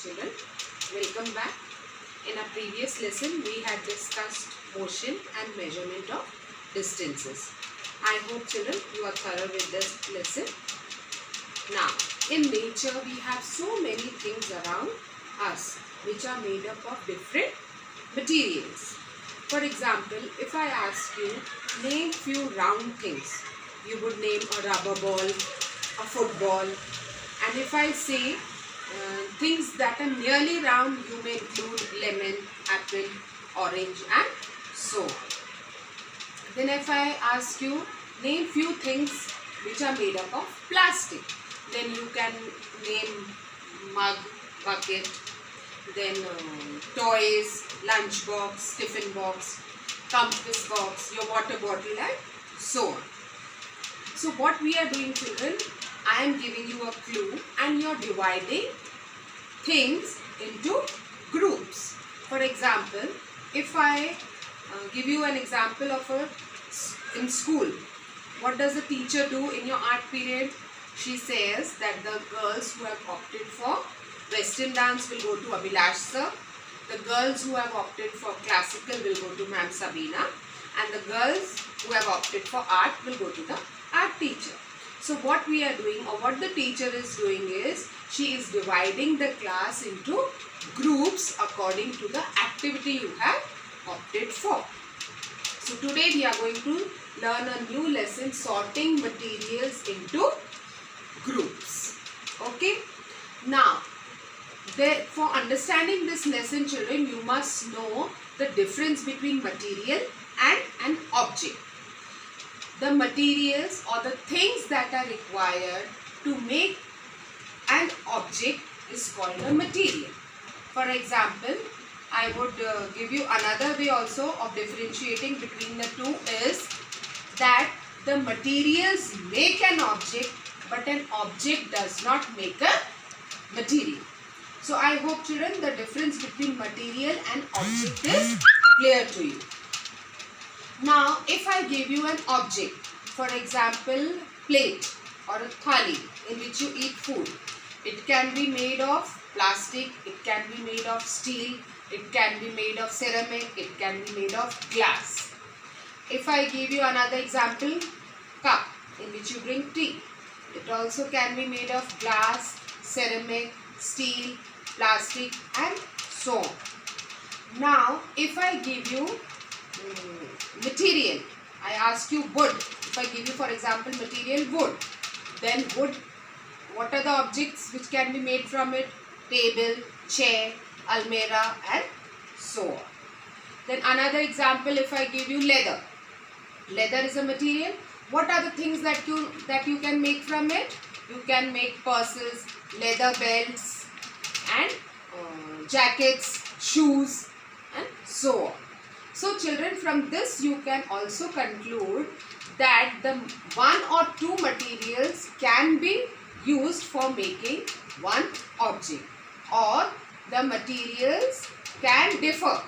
children, welcome back. In our previous lesson we had discussed motion and measurement of distances. I hope children you are thorough with this lesson. Now in nature we have so many things around us which are made up of different materials. For example, if I ask you name few round things, you would name a rubber ball, a football, and if I say things that are nearly round, you may include lemon, apple, orange and so on. Then if I ask you name few things which are made up of plastic, then you can name mug, bucket, then toys, lunch box, tiffin box, compass box, your water bottle and so on. So what we are doing, children, I am giving you a clue and you are dividing things into groups. For example, if I give you an example of in school, what does the teacher do in your art period? She says that the girls who have opted for Western dance will go to Abhilash sir, the girls who have opted for classical will go to Ma'am Sabina, and the girls who have opted for art will go to the art teacher. So what we are doing, or what the teacher is doing, is she is dividing the class into groups according to the activity you have opted for. So today we are going to learn a new lesson, sorting materials into groups. Okay. Now, for understanding this lesson, children, you must know the difference between material and an object. The materials or the things that are required to make an object is called a material. For example, I would give you another way also of differentiating between the two is that the materials make an object, but an object does not make a material. So I hope, children, the difference between material and object is clear to you. Now, if I give you an object, for example, plate or a thali in which you eat food, it can be made of plastic, it can be made of steel, it can be made of ceramic, it can be made of glass. If I give you another example, cup in which you drink tea, it also can be made of glass, ceramic, steel, plastic and so on. Now, if I give you material, I ask you wood. If I give you, for example, material wood, then wood, what are the objects which can be made from it? Table, chair, almirah and so on. Then another example, if I give you leather. Leather is a material. What are the things that you can make from it? You can make purses, leather belts and jackets, shoes and so on. So children, from this you can also conclude that the one or two materials can be used for making one object, or the materials can differ,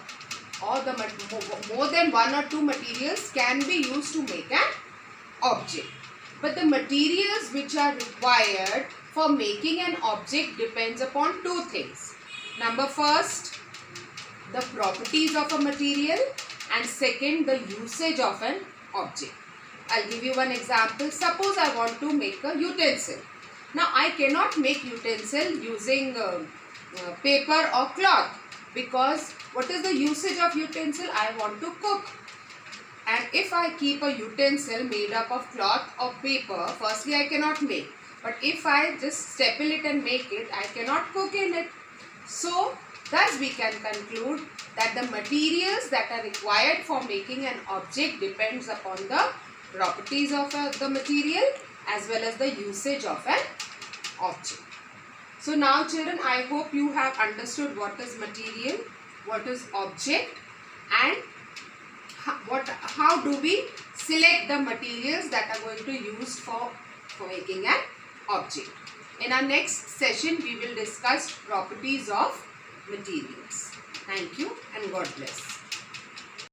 or the more than one or two materials can be used to make an object. But the materials which are required for making an object depends upon two things. Number first, the properties of a material, and second, the usage of an object. I'll give you one example. Suppose I want to make a utensil. Now I cannot make utensil using paper or cloth, because what is the usage of utensil? I want to cook. And if I keep a utensil made up of cloth or paper, firstly I cannot make. But if I just staple it and make it, I cannot cook in it. So thus we can conclude that the materials that are required for making an object depends upon the properties of the material as well as the usage of an object. So now children, I hope you have understood what is material, what is object, and how do we select the materials that are going to use for making an object. In our next session, we will discuss properties of materials. Thank you and God bless.